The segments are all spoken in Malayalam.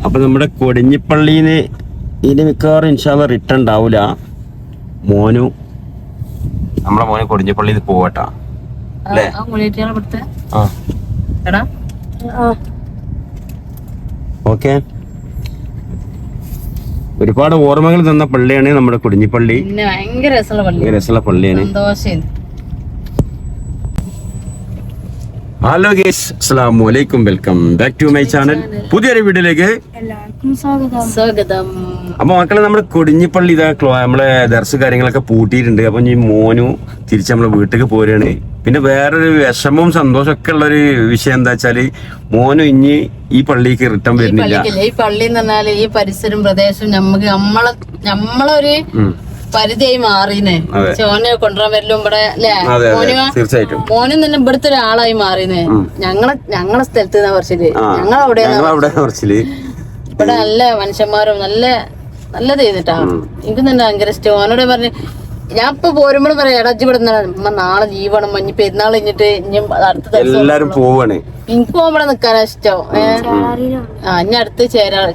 അപ്പൊ നമ്മുടെ കൊടിഞ്ഞിപ്പള്ളിന്ന് ഇനി മിക്കവാറും ഇൻഷാല്ല റിട്ടേൺ ഉണ്ടാവൂല. നമ്മളെ മോന് കൊടിഞ്ഞിപ്പള്ളിന്ന് പോവട്ടാ അല്ലേ? ഓക്കെ. ഒരുപാട് ഓർമ്മകൾ തന്ന പള്ളിയാണ് നമ്മുടെ കൊടിഞ്ഞിപ്പള്ളി. ഭയങ്കര രസമുള്ള പള്ളിയാണ്. ഹലോ ഗൈസ്, അസ്സലാമു അലൈക്കും, welcome back to my channel. പുതിയൊരു വീഡിയോയിലേക്ക് സ്വാഗതം. അപ്പൊ മക്കളെ, നമ്മുടെ കൊടിഞ്ഞിപ്പള്ളി ഇതാ നമ്മളെ ദർസ് കാര്യങ്ങളൊക്കെ പൂട്ടിയിട്ടുണ്ട്. അപ്പൊ ഈ മോനു തിരിച്ച് നമ്മളെ വീട്ടിലേക്ക് പോരുകയാണ്. പിന്നെ വേറൊരു വിഷമവും സന്തോഷമൊക്കെ ഉള്ളൊരു വിഷയം എന്താ വെച്ചാല്, മോനു ഇനി ഈ പള്ളിക്ക് റിട്ടേൺ വരുന്നില്ല. ഈ പള്ളി എന്ന് പറഞ്ഞാല് ഈ പരിസരം പ്രദേശം നമുക്ക് നമ്മളൊരു പരിധിയായി മാറിനെ. ഓനെ കൊണ്ടുവരാൻ വരലും ഇവിടെ അല്ലേ? തീർച്ചയായിട്ടും മോനും തന്നെ ഇവിടുത്തെ ഒരാളായി മാറിനെ. ഞങ്ങളെ സ്ഥലത്ത് പറിച്ചില് ഞങ്ങളവിടെ ഇവിടെ നല്ല മനുഷ്യന്മാരും നല്ലത് ചെയ്തിട്ടാ. എനിക്ക് തന്നെ ഭയങ്കര ഇഷ്ടം. ഓനോട് പറഞ്ഞ് ഞാൻ ഇപ്പൊ പോരുമ്പോഴും പറയാം, ഇടജി ഇവിടെ നാളെ ലീവാണ്, മഞ്ഞ് പെരുന്നാൾ കഴിഞ്ഞിട്ട് അടുത്ത എല്ലാരും പോവാണ്. എനിക്ക് പോകുമ്പോഴെ നിക്കാനാ ഇഷ്ടം. ഇനി അടുത്ത് ചേരാളി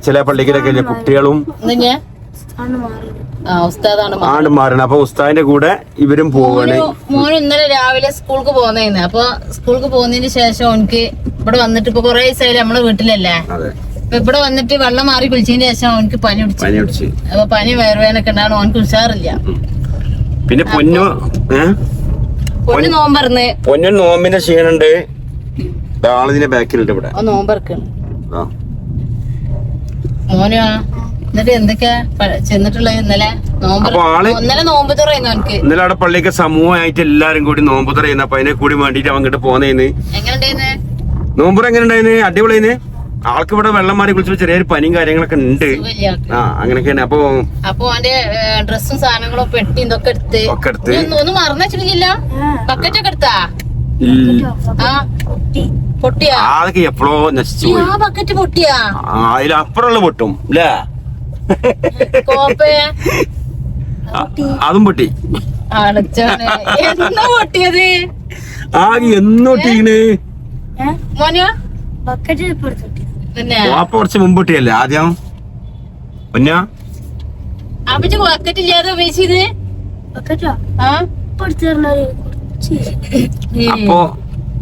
ചില പള്ളിക്കൊക്കെ കുട്ടികളും ഉസ്താദാണ് മാറണം. അപ്പൊ ഉസ്താദിന്റെ കൂടെ ഇവരും പോവാണ്. മോന് ഇന്നലെ രാവിലെ സ്കൂൾക്ക് പോകുന്നേന്ന്. അപ്പൊ സ്കൂൾക്ക് പോകുന്നതിന് ശേഷം എനിക്ക് ഇവിടെ വന്നിട്ട് ഇപ്പൊ കൊറേ ദിവസമായാലും നമ്മളെ വീട്ടിലല്ലേ, ഇവിടെ വന്നിട്ട് വെള്ളം മാറി കുളിച്ചതിന് ശേഷം അവനക്ക് പനി പിടിച്ചു. അപ്പൊ പനി വയറുവേനൊക്കെ ഉണ്ടാവണം, അവനക്ക് ഉഷാറില്ല. പിന്നെ പൊന്നു നോമ്പറന്ന് നോമ്പിന്റെ ക്ഷീണുണ്ട്. ആളിതിന്റെ ബാക്കിലുണ്ട് ഇവിടെ നോമ്പറക്കാണ് മോനു. എന്നിട്ട് എന്തൊക്കെയാ ചെന്നിട്ടുള്ളത്? ഇന്നലെ നോമ്പ് തുറയുന്നു അവനക്ക്. ഇന്നലെ അവിടെ പള്ളിയൊക്കെ സമൂഹമായിട്ട് എല്ലാരും കൂടി നോമ്പ് തുറയുന്ന. അപ്പൊ അതിനെ കൂടി വേണ്ടിട്ട് അവൻ ഇങ്ങോട്ട് പോന്നേന്ന്. എങ്ങനെ നോമ്പുറ എങ്ങനെ ഉണ്ടായിന്ന്? അടിപൊളിന്ന്. ആൾക്ക് ഇവിടെ വെള്ളം മാറി കുളിച്ചു ചെറിയൊരു പനിയും കാര്യങ്ങളൊക്കെ ഉണ്ട്. അങ്ങനെയൊക്കെയാണ്. അപ്പൊ അവന്റെ ഡ്രസ്സും സാധനങ്ങളും പെട്ടി ഇതൊക്കെ എടുത്ത് ഒന്നും മറന്നു വെച്ചിട്ടില്ല. ബക്കറ്റ് ഒക്കെ എടുത്താ പൊട്ടിയാ? അതൊക്കെ എപ്പോഴോ നശിച്ചു പോയി. ബക്കറ്റ് പൊട്ടിയാ? അതിലപ്പുറമുള്ള പൊട്ടും അല്ലേ? അതും പൊട്ടി. എന്നാ പൊട്ടിയത്? എന്നൊട്ടിങ്ങനെ മോനോ വാപ്പ കുറച്ച് മുമ്പ് പൊട്ടിയല്ലേ ആദ്യം? ബക്കറ്റ് ഇല്ലാതെ ഉപയോഗിച്ചത്. അപ്പൊ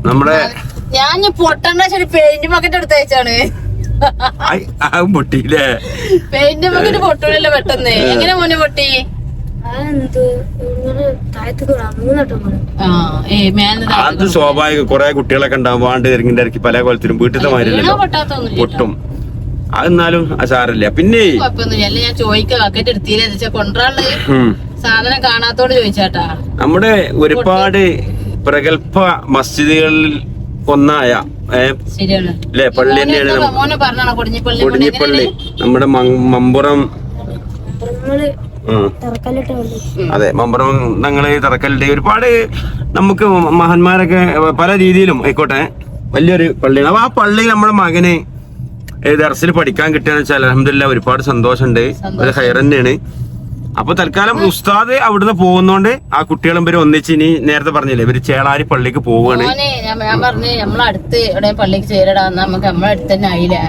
നമ്മുടെ ഞാൻ പൊട്ടണ്ട ശരി പെയിന്റ് ബക്കറ്റ് എടുത്തയച്ചാണ്. പൊട്ടിയില്ലേ? പെയിന്റ് ബക്കറ്റ് പൊട്ടൂലല്ലോ പെട്ടെന്ന്. എങ്ങനെ മോനെ പൊട്ടി? അത് സ്വാഭാവികം. കുറെ കുട്ടികളൊക്കെ ഉണ്ടാവും, വാണ്ട് ഇറങ്ങിന്റെ ഇറക്കി പല കൊലത്തിലും വീട്ടിലത്തെ മാരില്ലല്ലോ, പൊട്ടും. അതെന്നാലും സാരല്ല. പിന്നെ ഞാൻ ചോദിക്കാം, ബക്കറ്റ് എടുത്തില്ല കൊണ്ടുവരാനുള്ള സാധനം കാണാത്തോട് ചോദിച്ചാട്ടാ. നമ്മുടെ ഒരുപാട് പ്രഗത്ഭ മസ്ജിദുകളിൽ ഒന്നായ അല്ലേ പള്ളി തന്നെയാണ് കൊടിഞ്ഞിപ്പള്ളി. നമ്മുടെ മമ്പുറം, അതെ മമ്പുറം ഞങ്ങള് തറക്കല്ലിട്ട് ഒരുപാട് നമുക്ക് മഹാന്മാരൊക്കെ പല രീതിയിലും ആയിക്കോട്ടെ വലിയൊരു പള്ളിയാണ്. അപ്പൊ ആ പള്ളി നമ്മുടെ മകന് ദർസിൽ പഠിക്കാൻ കിട്ടുകയെന്ന് വെച്ചാൽ അൽഹംദുലില്ലാ ഒരുപാട് സന്തോഷമുണ്ട്. ഒരു ഹൈർ തന്നെയാണ്. അപ്പൊ തൽക്കാലം ഉസ്താദ് അവിടുന്ന് പോകുന്നോണ്ട് ആ കുട്ടികളും ഇവര് ഒന്നിച്ച് ഇനി നേരത്തെ പറഞ്ഞില്ലേ ഇവര് ചേളാരി പള്ളിക്ക് പോവാണ്. ഞാൻ പറഞ്ഞു നമ്മളടുത്ത് എവിടെ പള്ളിക്ക് ചേരടാ, നമുക്ക് നമ്മളെ അടുത്ത് തന്നെ ആയില്ലേ.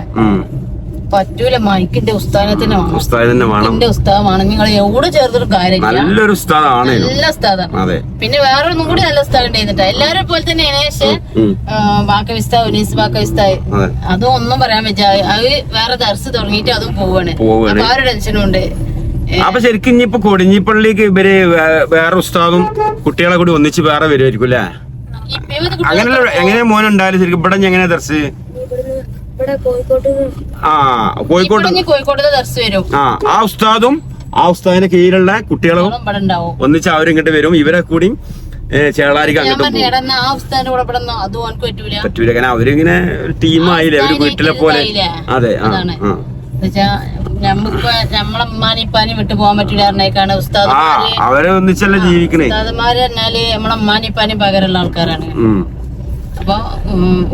പറ്റൂല, മൈക്കിന്റെ ഉസ്താദ് തന്നെ വേണം. ഉസ്താദാണ് നിങ്ങൾ എവിടെ ചേർത്തിട്ട് കാര്യം. നല്ലൊരു ഉസ്താദാണ്, നല്ല ഉസ്താദാണ്. പിന്നെ വേറെ ഒന്നും കൂടി നല്ല ഉസ്താദ് ഉണ്ടായിരുന്നിട്ടാ. എല്ലാരും പോലെ തന്നെയാണ്. പക്ഷെ ബാക്കവിസ്താ ഉനീസ് ബാക്കവിസ്താ അതും ഒന്നും പറയാൻ പറ്റാ. അത് വേറെ ദർസ് തുടങ്ങിയിട്ട് അതും പോവാണ്. അപ്പൊ ആ ഒരു ടെൻഷനും ഉണ്ട്. അപ്പൊ ശരിക്കും ഇനിയിപ്പോ കൊടിഞ്ഞിപ്പള്ളിക്ക് ഇവര് വേറെ ഉസ്താദും കുട്ടികളെ കൂടി ഒന്നിച്ച് വേറെ വരുമായിരിക്കും അല്ലേ? അങ്ങനെയല്ല. എങ്ങനെ മോനുണ്ടായാലും ശരിക്കും ഇവിടെ എങ്ങനെ ദർസ്? കോഴിക്കോട് ദർസ് വരും. ആ ഉസ്താദും ആ ഉസ്താദിന്റെ കീഴിലുള്ള കുട്ടികളും ഒന്നിച്ച് അവരിങ്ങോട്ട് വരും. ഇവരെ കൂടി ചേളാരിക്ക് അങ്ങോട്ട് പറ്റൂല. കാരണം അവരിങ്ങനെ ടീമായില്ലേ, അവര് വീട്ടിലെ പോലെ. അതെ നമ്മളമ്മാനിപ്പാനി വിട്ടു പോകാൻ പറ്റൂല. ഉസ്താദ് അവരെ ഒന്നിച്ചല്ല ജീവിക്കണേ. ഉസ്താദന്മാര് പറഞ്ഞാല് നമ്മളമ്മാനിപ്പാനി പകരമുള്ള ആൾക്കാരാണ്. അപ്പൊ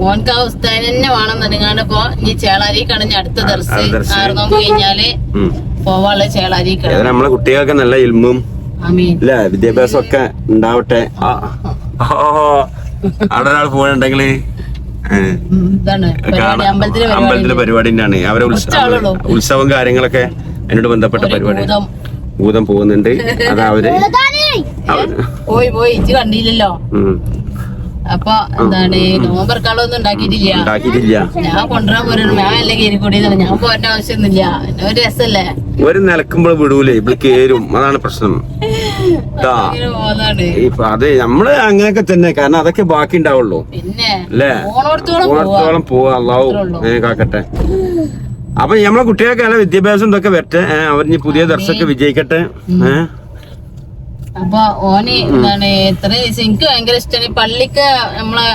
ഓൻക്ക് ആ ഉസ്താദ് തന്നെ വേണം എന്നുണ്ടെങ്കിൽ ഇപ്പൊ ഈ ചേളാരി കടഞ്ഞ അടുത്ത ദർസ് 6 നോമ്പ് കഴിഞ്ഞാല് പോവാനുള്ള ചേളാരി കട. നമ്മളെ കുട്ടികൾക്ക് നല്ല ഇൽമും വിദ്യാഭ്യാസം ഒക്കെ ഉണ്ടാവട്ടെ. അവിടെ ഒരാൾ പോയിട്ടുണ്ടെങ്കില് ഇതാണ് പരിപാടി, അമ്പലത്തിലെ പരിപാടിന്റെ ആണ് അവരെ ഉത്സവം കാര്യങ്ങളൊക്കെ അതിനോട് ബന്ധപ്പെട്ട പരിപാടി. ഭൂതം പോകുന്നുണ്ട്. അത് അവര് പോയി ഇജ്ജ് കണ്ടില്ലല്ലോ. അപ്പൊ എന്താണ് നോമ്പർക്കാളൊന്നും ഉണ്ടാക്കിയിട്ടില്ല. ഞാൻ കൊണ്ടുവരാൻ പോരുന്നു. ഞാൻ അല്ലേ കയറിക്കൂടി ഞാൻ പോരേണ്ട ആവശ്യമൊന്നുമില്ല. ഒരു രസല്ലേ ഒരു നിലക്കുമ്പോൾ വിടൂലേ ഇവിടെ കേറും. അതാണ് പ്രശ്നം. അതെ നമ്മള് അങ്ങനെയൊക്കെ തന്നെ. കാരണം അതൊക്കെ ബാക്കി ഉണ്ടാവുള്ളൂ. പിന്നെ അല്ലേ ഓണത്തോളം പോവാ. അള്ളാഹു കാക്കട്ടെ. അപ്പൊ നമ്മളെ കുട്ടികൾക്ക് നല്ല വിദ്യാഭ്യാസം ഇതൊക്കെ വരട്ടെ. അവരിനി പുതിയ ദർശൊക്കെ വിജയിക്കട്ടെ. അപ്പൊ ഓന് എന്താണ് ഇത്ര ദിവസം എനിക്ക് ഭയങ്കര ഇഷ്ടമാണ്. പള്ളിക്ക് നമ്മളെ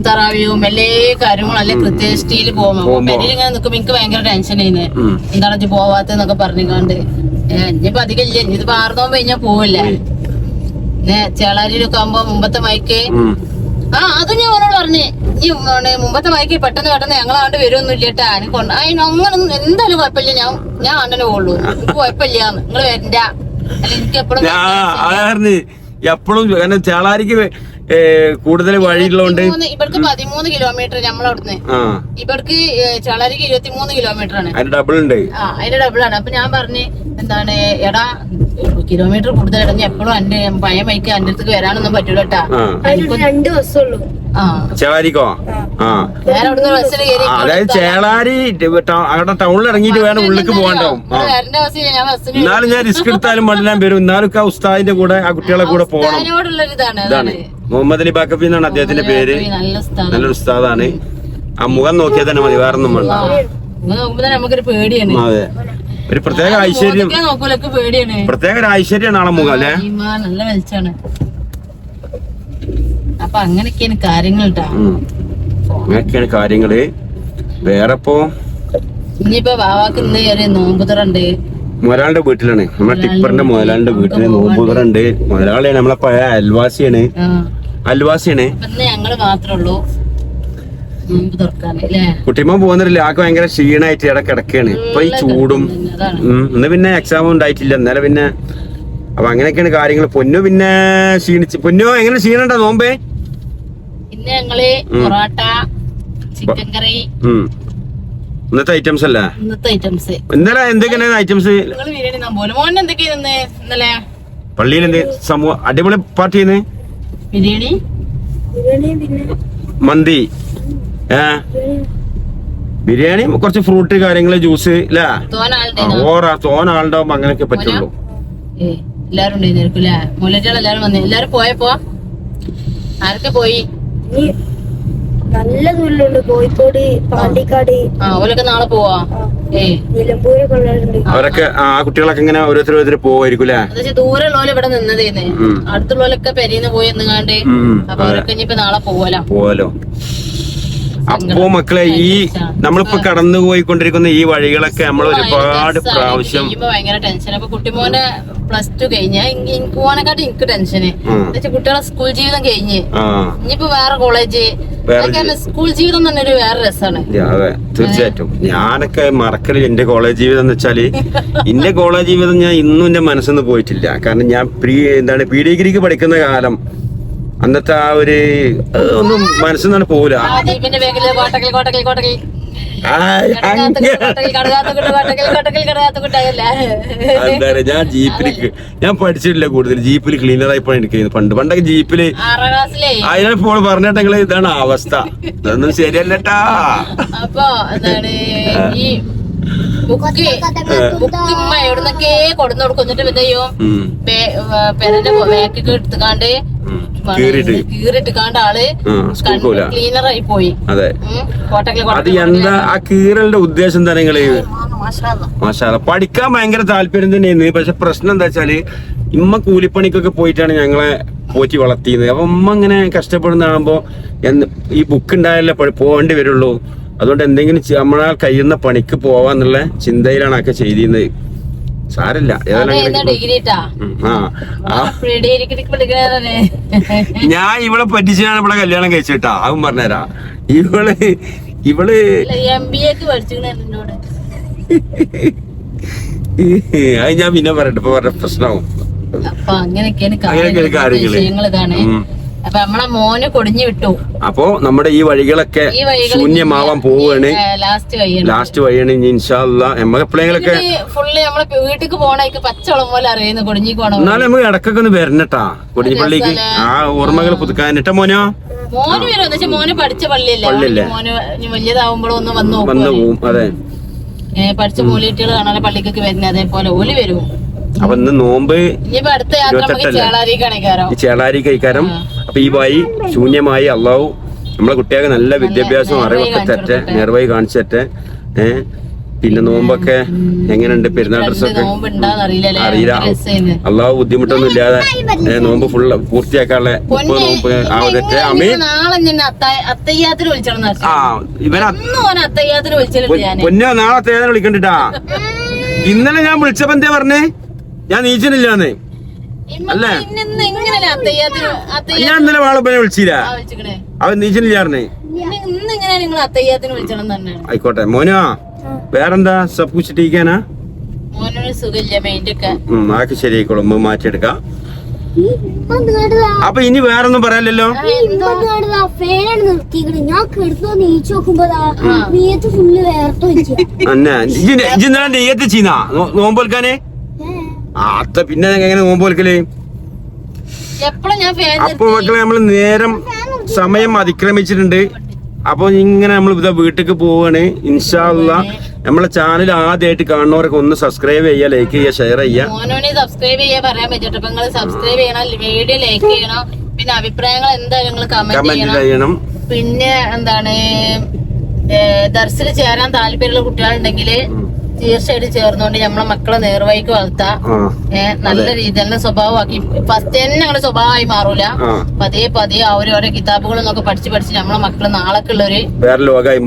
തറാവിയും എല്ലാ കാര്യങ്ങളും അല്ലെ കൃത്യനിഷ്ഠയിൽ പോകുമ്പോ പെരിയിൽ ഇങ്ങനെ നിക്കുമ്പോ എനിക്ക് ഭയങ്കര ടെൻഷൻ ചെയ്യുന്നത്. എന്താണ് പോവാത്തെന്നൊക്കെ പറഞ്ഞിക്കാണ്ട് ഇനിയിപ്പോ അധികം ഇല്ല. ഇനിയിപ്പോ 6 നോമ്പ് കഴിഞ്ഞാൽ പോവില്ലേ. പിന്നെ ചേളാരിയിലൊക്കെ ആകുമ്പോ മുമ്പത്തെ മൈക്ക് അത് ഞാൻ ഓനോട് പറഞ്ഞ് ഈ മുമ്പത്തെ മൈക്ക് പെട്ടെന്ന് ഞങ്ങളാണ്ട് വരുമൊന്നുമില്ല കേട്ടാ. അങ്ങനൊന്നും എന്തായാലും കുഴപ്പമില്ല. ഞാൻ അണ്ണനെ പോകുള്ളൂ. എനിക്ക് കുഴപ്പമില്ല. നിങ്ങൾ വരണ്ട. എപ്പോഴും കാരണം ചേളാരിക്ക് കൂടുതൽ വഴിയുള്ളതുകൊണ്ട് ഇവർക്ക് 13 കിലോമീറ്റർ നമ്മളവിടുന്ന്. ഇവർക്ക് ചേളാരിക്ക് 23 കിലോമീറ്റർ ആണ്. അതിന്റെ ഡബിൾ ഉണ്ട്. അതിന്റെ ഡബിൾ ആണ്. അപ്പൊ ഞാൻ പറഞ്ഞ് എന്താണ് എടാ കിലോമീറ്റർ കൂടുതൽ ഇടഞ്ഞ എപ്പോഴും എന്റെ പഴയ മൈക്ക് എന്റെ അടുത്തേക്ക് വരാനൊന്നും പറ്റൂല കേട്ടാ. 2 ബസ്സുള്ളൂ ചേളാരിക്കോ? അതായത് ചേളാരി അവിടെ ടൗണിൽ ഇറങ്ങിയിട്ട് വേണം ഉള്ളിലേക്ക് പോകണ്ടാവും. എന്നാലും ഞാൻ റിസ്ക് എടുത്താലും മണ്ണിലാൻ വരും. എന്നാലും ആ ഉസ്താദിന്റെ കൂടെ ആ കുട്ടികളെ കൂടെ പോകണം. ഇതാണ് മുഹമ്മദ് അലി ബാക്കഫി എന്നാണ് അദ്ദേഹത്തിന്റെ പേര്. നല്ലൊരു ഉസ്താദാണ്. ആ മുഖം നോക്കിയാൽ തന്നെ മതി. വേറൊന്നും വേണ്ട. നമുക്കൊരു പേടിയാണ്. അതെ ഒരു പ്രത്യേക ഐശ്വര്യം. പ്രത്യേക ഒരു ഐശ്വര്യമാണ് ആളെ മുഖം അല്ലേ. നല്ല വെളിച്ചാണ്. അപ്പൊ അങ്ങനെയൊക്കെയാണ് കാര്യങ്ങൾ. അങ്ങനെയൊക്കെയാണ് കാര്യങ്ങള്. വേറെ ഇപ്പോ ഇനിയിപ്പോ ബാവാക്ക് ഇന്ന് ഒരു നോമ്പുതുറുണ്ട്. മുതലാളിന്റെ വീട്ടിലാണ്. നമ്മളെ ടിപ്പറിന്റെ മുതലാളിന്റെ വീട്ടില് നോമ്പുതുറുണ്ട്. മുതലാളിയാണ് നമ്മളെ പഴയ അയൽവാസിയാണ്. ഇന്ന് ഞങ്ങള് മാത്രമേ ഉള്ളൂ നോമ്പ് തുറക്കാനല്ലേ. കുട്ടിമ്മ പോകുന്നില്ല. ആൾക്ക് ഭയങ്കര ക്ഷീണായിട്ട് ഇട കിടക്കാണ്. ഇപ്പൊ ഈ ചൂടും ഇന്ന് പിന്നെ എക്സാമും ഉണ്ടായിട്ടില്ല. ഇന്നലെ പിന്നെ അപ്പൊ അങ്ങനെയൊക്കെയാണ് കാര്യങ്ങൾ. പൊന്നു പിന്നെ ക്ഷീണിച്ച്. പൊന്നു എങ്ങനെ ക്ഷീണുണ്ടോ നോമ്പേ? ഇന്ന് ഞങ്ങള് പൊറോട്ട, ചിക്കൻ കറി, ഇന്നത്തെ ഐറ്റംസ് അല്ലേ? ഇന്നത്തെ ഐറ്റംസ്. ഇന്നലെ എന്തൊക്കെയാണ് ഐറ്റംസ്? മോൻ എന്തൊക്കെയാണ് ഇന്നലെ പള്ളിയിൽ എന്ത് സമൂഹം അടിപൊളി പാർട്ടി ചെയ്യുന്നേ? ബിരിയാണി, മന്തി, ബിരിയാണി, കുറച്ച് ഫ്രൂട്ട് കാര്യങ്ങള്, ജ്യൂസ് അല്ലേ? തോനാളുണ്ടാവുമ്പോ അങ്ങനെയൊക്കെ പറ്റുള്ളൂ. എല്ലാരും ഉണ്ടായിരുന്നിരിക്കൂല്ലേ? മുലറ്റാൾ എല്ലാരും വന്നു. എല്ലാരും പോയപ്പോ ആരൊക്കെ പോയി? നല്ല ദൂരമുണ്ട്. കോഴിക്കോട്, പാണ്ടിക്കാട്. ഓലൊക്കെ നാളെ പോവാ. അവരൊക്കെ ആ കുട്ടികളൊക്കെ ഇങ്ങനെ ഓരോരുത്തർ പോവായിരിക്കും അല്ലേ? ദൂരമുള്ളവര് ഇവിടെ നിന്നതേന്ന്. അടുത്തുള്ളവരൊക്കെ പെരീന്ന് പോയി നിന്നാണ്ട്. അപ്പൊ അവരൊക്കെ ഇനിയിപ്പോ നാളെ പോവാലോ. അപ്പോ മക്കളെ ഈ നമ്മളിപ്പോ കടന്നു പോയിക്കൊണ്ടിരിക്കുന്ന ഈ വഴികളൊക്കെ നമ്മൾ ഒരുപാട് പ്രാവശ്യം ഭയങ്കര ടെൻഷൻ. അപ്പൊ കുട്ടിമോനെ +2 കഴിഞ്ഞ എനിക്ക് പോകാനെക്കാട്ടി എനിക്ക് ടെൻഷന്. കുട്ടികളെ സ്കൂൾ ജീവിതം കഴിഞ്ഞ് ഇനിയിപ്പോ വേറെ കോളേജ്. സ്കൂൾ ജീവിതം തന്നെ ഒരു വേറെ രസമാണ്. അതെ തീർച്ചയായിട്ടും. ഞാനൊക്കെ മറക്കല് എന്റെ കോളേജ് ജീവിതം എന്ന് വെച്ചാല് എന്റെ കോളേജ് ജീവിതം ഞാൻ ഇന്നും എന്റെ മനസ്സിന്ന് പോയിട്ടില്ല. കാരണം ഞാൻ പ്രീ ഡിഗ്രിക്ക് പഠിക്കുന്ന കാലം അന്നത്തെ ആ ഒരു ഒന്നും മനസ്സിന്നാണ് പോവില്ല. ഞാൻ ജീപ്പിലേക്ക് ഞാൻ പഠിച്ചിട്ടില്ല കൂടുതൽ. ജീപ്പിൽ ക്ലീനറായി പണിയെടുക്കുന്നത് പണ്ടൊക്കെ ജീപ്പില്. അതിനെപ്പോൾ പറഞ്ഞിട്ടെങ്കിൽ ഇതാണ് അവസ്ഥ. ഇതൊന്നും ശരിയല്ലട്ടാ. അപ്പൊ ഈ ഉമ്മ എവിടുന്നൊക്കെ കൊടുന്നു കൊടുക്കുന്നിട്ട് എന്തെയ്യോ പെരന്റെ വേക്കൊക്കെ എടുത്തുകാണ്ട് കീറിട്ടിക്കാണ്ട് ആള് ക്ലീനറായി പോയി. അതെ അത് എന്താ ആ കീറലിന്റെ ഉദ്ദേശം എന്താ? നിങ്ങള് മാഷാഅല്ലാഹ് പഠിക്കാൻ ഭയങ്കര താല്പര്യം തന്നെയായിരുന്നു. പക്ഷെ പ്രശ്നം എന്താ വെച്ചാല് ഇമ്മ കൂലിപ്പണിക്കൊക്കെ പോയിട്ടാണ് ഞങ്ങളെ പോറ്റി വളർത്തിയത്. അപ്പൊ ഉമ്മ ഇങ്ങനെ കഷ്ടപ്പെടുന്നതാകുമ്പോ ഈ ബുക്ക് ഉണ്ടായാലേ പോകേണ്ടി വരുള്ളൂ. അതുകൊണ്ട് എന്തെങ്കിലും നമ്മളാൽ കഴിയുന്ന പണിക്ക് പോവാന്നുള്ള ചിന്തയിലാണ് ഒക്കെ ചെയ്തിരുന്നത്. സാരല്ല. ഞാൻ ഇവളെ പറ്റിച്ചാണ് ഇവിടെ കല്യാണം കഴിച്ചിട്ടാ. അതും പറഞ്ഞുതരാ. ഇവള് അത് ഞാൻ പിന്നെ പറയട്ടെ. ഇപ്പൊ പറഞ്ഞ പ്രശ്നമാവും. അങ്ങനെയൊക്കെയാണ് കാര്യങ്ങള്. അപ്പൊ നമ്മളെ മോന് കൊടിഞ്ഞു വിട്ടു. അപ്പോ നമ്മുടെ ഈ വഴികളൊക്കെ ശൂന്യമാവാൻ പോവുകയാണ്. ലാസ്റ്റ് വഴിയാണ് ഇനി ഇൻഷാ അല്ലാഹ്. നമുക്ക് എപ്പോഴെങ്കിലൊക്കെ ഫുള്ള് നമ്മളെ വീട്ടിക്ക് പോണേക്ക് പച്ചവെള്ളം പോലെ അറിയുന്നു കൊടിഞ്ഞിക്ക് പോണ. എന്നാലും നമുക്ക് ഇടക്കൊക്കെ ഒന്ന് വരണട്ടാ കൊടിഞ്ഞിപ്പള്ളിക്ക്, ആ ഓർമ്മകൾ പുതുക്കാനിട്ട മോനോ. മോന് വരും, എന്ന് വെച്ചാൽ മോന് പഠിച്ച പള്ളിയല്ലേ, മോന് വലിയതാവുമ്പോഴും ഒന്ന് വന്നു പോവും. അതെ, പഠിച്ച മൂലിറ്റുകൾ കാണാൻ പള്ളിക്കൊക്കെ വരുന്നത്, അതേപോലെ ഓല് വരും. അപ്പൊ ഇന്ന് നോമ്പ് ഇനിയിപ്പോ അടുത്ത യാത്ര നമുക്ക് ചേളാരി കഴിക്കാരം. അപ്പൊ ഈ വഴി ശൂന്യമായി അള്ളാഹു നമ്മളെ കുട്ടികൾക്ക് നല്ല വിദ്യാഭ്യാസവും അറിവൊക്കെ തെറ്റെ നേർവഴി കാണിച്ചു തെറ്റെ. പിന്നെ നോമ്പൊക്കെ എങ്ങനെയുണ്ട്, പെരുന്നാൾ ഡ്രസ്സൊക്കെ അറിയില്ല. അള്ളാഹു ബുദ്ധിമുട്ടൊന്നും ഇല്ലാതെ നോമ്പ് ഫുള്ള് പൂർത്തിയാക്കാനുള്ള നോമ്പ് ആവട്ടെ. അമീൻ. പൊന്നോ നാളെ അത്തയ്യാത്തിന് വിളിക്കണ്ടിട്ടാ. ഇന്നലെ ഞാൻ വിളിച്ചപ്പോ എന്താ പറഞ്ഞേ, ഞാൻ നീച്ചനില്ലാന്ന് അല്ലേ? ഞാൻ ഇന്നലെ വാളപ്പനെ വിളിച്ചില്ല, അവൻ നീച്ചനില്ലാർന്നേ. ആയിക്കോട്ടെ മോനോ, വേറെന്താ സപ്പൂച്ചിട്ടിരിക്കാനാ? ആക്കി ശരിയായിക്കോളും, മാറ്റിയെടുക്കാം. അപ്പൊ ഇനി വേറൊന്നും പറയാലല്ലോ. നെയ്യത്ത് ചീന്നാ നോമ്പോൽക്കാന്. അത്ത പിന്നെ എങ്ങനെ നോമ്പോൽക്കല്? അപ്പൊ മക്കളെ നമ്മള് നേരം സമയം അതിക്രമിച്ചിട്ടുണ്ട്. അപ്പൊ ഇങ്ങനെ നമ്മൾ ഇതാ വീട്ടിലേക്ക് പോവാണ്. ഇൻഷാ അല്ലാഹ് നമ്മളെ ചാനൽ ആദ്യമായിട്ട് കാണുന്നവരൊക്കെ ഒന്ന് സബ്സ്ക്രൈബ് ചെയ്യുക, ലൈക്ക് ചെയ്യുക, ഷെയർ ചെയ്യുക. സബ്സ്ക്രൈബ് ചെയ്യാൻ പറയാൻ പറ്റും. അപ്പൊ നിങ്ങൾ സബ്സ്ക്രൈബ് ചെയ്യണം, വീഡിയോ ലൈക്ക് ചെയ്യണം, പിന്നെ അഭിപ്രായങ്ങൾ എന്തായാലും നിങ്ങൾ കമന്റ് ചെയ്യണം. പിന്നെ എന്താണ്, ദർസിൽ ചേരാൻ താല്പര്യമുള്ള കുട്ടികളുണ്ടെങ്കിൽ തീർച്ചയായിട്ടും ചേർന്നുകൊണ്ട് നമ്മളെ മക്കളെ നേർവഴിക്ക് വളർത്താം. നല്ല രീതിയിൽ നല്ല സ്വഭാവമാക്കി ഫസ്റ്റ് തന്നെ ഞങ്ങളുടെ സ്വഭാവമായി മാറൂല. പതിയെ പതിയെ ഓരോരോ കിതാബുകളൊക്കെ പഠിച്ച് നമ്മളെ മക്കള് നാളേക്കുള്ളൊരു വേറെ ലോകമായി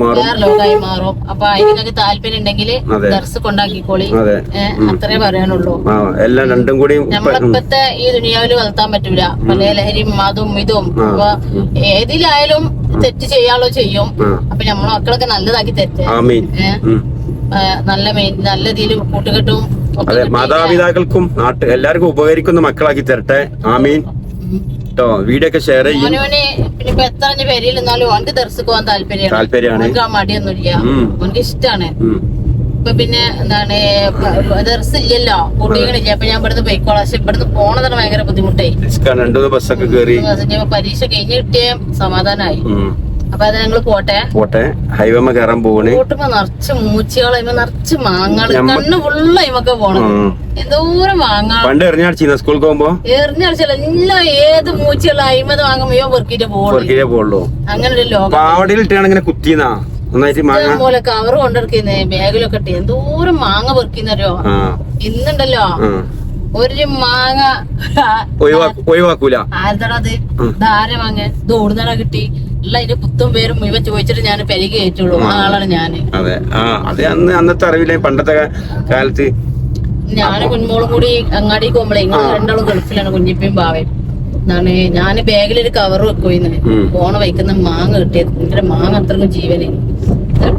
മാറും. അപ്പൊ അതിനൊക്കെ താല്പര്യം ഉണ്ടെങ്കിൽ ദർസ് കൊണ്ടാക്കിക്കോളി. അത്രേ പറയാനുള്ളൂ. നമ്മളിപ്പത്തെ ഈ ദുനിയാവില് വളർത്താൻ പറ്റൂല. പല ലഹരിയും അതും ഇതും. അപ്പൊ ഏതിലായാലും തെറ്റ് ചെയ്യാളോ ചെയ്യും. അപ്പൊ നമ്മളെ മക്കളൊക്കെ നല്ലതാക്കി തെറ്റ് നല്ല രീതിയിൽ കൂട്ടുകെട്ടും മാതാപിതാക്കൾക്കും എല്ലാവർക്കും ഉപകരിക്കുന്ന മക്കളാക്കി തരട്ടെ. ആമീൻ. വീഡിയോ ഒക്കെ ഷെയർ ചെയ്യും. പിന്നെ എത്ര പേരിൽ നിന്നാലും ഓന്റെ ദർശക്ക് പോകാൻ താല്പര്യമാണ്. മടിയൊന്നുമില്ല, ഓനക്ക് ഇഷ്ടാണ്. ഇപ്പൊ പിന്നെ എന്താണ് ദർസ് ഇല്ലല്ലോ, കുട്ടികളില്ല. അപ്പൊ ഞാൻ ഇവിടുന്ന് പോയിക്കോളാം. പക്ഷെ ഇവിടുന്ന് പോണതാണ് ഭയങ്കര ബുദ്ധിമുട്ടായി. ബസ്സൊക്കെ കയറി പരീക്ഷ കഴിഞ്ഞ് കിട്ടിയ സമാധാനമായി. അപ്പൊ അത് ഞങ്ങള് പോട്ടെ ഹൈവേ കയറാൻ പോകണേ. പോട്ടുമ്പോ നിറച്ച് മൂച്ചകള്, നിറച്ച് മാങ്ങള്, കണ്ണ് ഫുള്ള് അയിമൊക്കെ പോണം. എന്തോരം മാങ്ങ പണ്ട് എറിഞ്ഞടിച്ചിരുന്ന സ്കൂളിൽ പോകുമ്പോ എറിഞ്ഞടിച്ചല്ല എല്ലാം ഏത് മൂച്ചകള് അയിമത് വാങ്ങുമ്പോ പൊറുക്കിട്ടേ പോകുള്ളൂ. അങ്ങനെ ഒരു ലോകം കുത്തിന്നാ പോലെ കവറ് കൊണ്ടിരിക്കുന്നേ, ബാഗിലൊക്കെ ഇട്ട് എന്തോരം മാങ്ങ പെറുക്കുന്നോ. ഇന്നുണ്ടല്ലോ ഒരു മാങ്ങ ഒഴിവാക്കൂല. ആരതടത് ധാര മാങ്ങ ഇത് ഓടുന്നട കിട്ടി ഉള്ള അതിന്റെ കുത്തും പേരും ഇവ ചോദിച്ചിട്ട് ഞാൻ പെരുകി കയറ്റുള്ളൂ. ആ ആളാണ് ഞാന്. അതെ, അന്നത്തെ അറിവില്ല. പണ്ടത്തെ കാലത്ത് ഞാന് കുഞ്ഞോളും കൂടി അങ്ങാടിക്ക് പോകുമ്പോഴേ ഇങ്ങനെ രണ്ടാളും ഗൾഫിലാണ്, കുഞ്ഞിപ്പയും ബാവയും. എന്താണ് ഞാന് ബാഗിലൊരു കവർ വെക്കുന്ന് പോണ വയ്ക്കുന്ന മാങ്ങ കിട്ടിയത്. ഭയങ്കര മാങ്ങ അത്രക്കും ജീവന്.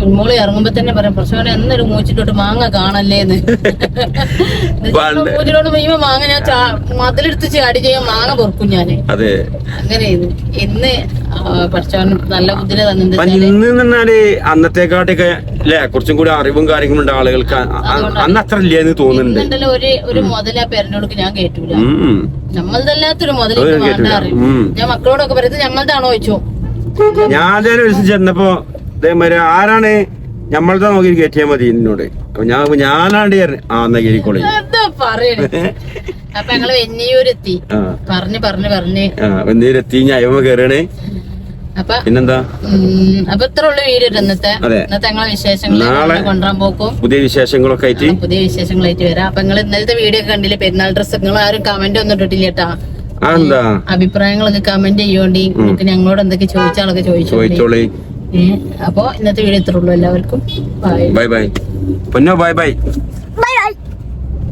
കുഞ്ഞോളി ഇറങ്ങുമ്പോ തന്നെ പറയാം, പ്രശ്നം എന്നൊരു മൂച്ചിട്ടോട്ട് മാങ്ങ കാണല്ലേന്ന്. മൂച്ചിലോട്ട് വീമ മാങ്ങ ഞാൻ മതിലെടുത്ത് ചാടി ചെയ്യാൻ മാങ്ങ പൊറുക്കും ഞാന്. അങ്ങനെ ഇന്ന് പഠിച്ചവൻ നല്ല ബുദ്ധിനെ തന്നിട്ട് അന്നത്തെക്കാട്ടൊക്കെ അല്ലെ കുറച്ചും കൂടി അറിവും കാര്യങ്ങളും ഉണ്ട് ആളുകൾക്ക്. അന്ന് അത്ര ഇല്ലെന്ന് തോന്നുന്നുണ്ട്. ഒരു മുതലാ പേരനോടൊക്കെ ഞാൻ കേട്ടൂല. നമ്മളതല്ലാത്തൊരു മുതലേക്ക് വേണ്ട അറിയും. ഞാൻ മക്കളോടൊക്കെ പറയുന്നത് നമ്മളതാണോ ചോദിച്ചു. ഞാൻ ചെന്നപ്പോ അതേമാതിരി ആരാണ് നമ്മളതാ നോക്കി കയറ്റിയാൽ മതി എന്നോട്. അപ്പൊ ഞാനാണ്ട് എന്നാ കയറിക്കോളി അപ്പൊ ഞങ്ങള് വെന്നിയൂരെത്തി. വെന്നിയൂരെത്തി ഞാൻ അയവ കയറണേ. പിന്നെന്താ അപ്പൊ ഇത്ര ഉള്ള വീഡിയോ ഇന്നത്തെ ഞങ്ങളെ വിശേഷങ്ങൾ കൊണ്ടുവരാൻ പോക്കും പുതിയ വിശേഷങ്ങളൊക്കെ വിശേഷങ്ങളായിട്ട് വരാം. അപ്പൊ നിങ്ങൾ ഇന്നലത്തെ വീഡിയോ ഒക്കെ കണ്ടില്ലേ, പെരുന്നാൾ ഡ്രസ്. നിങ്ങൾ ആരും കമന്റ് ഒന്നും ഇട്ടിട്ടില്ല കേട്ടാ. അഭിപ്രായങ്ങളൊക്കെ കമന്റ് ചെയ്യോണ്ടി. നിങ്ങൾക്ക് ഞങ്ങളോട് എന്തൊക്കെ ചോദിച്ചാളൊക്കെ ചോദിച്ചോളി. അപ്പൊ ഇന്നത്തെ വീഡിയോ ഇത്ര ഉള്ളൂ. എല്ലാവർക്കും ബൈ ബൈ. പൊന്നോ ബൈ.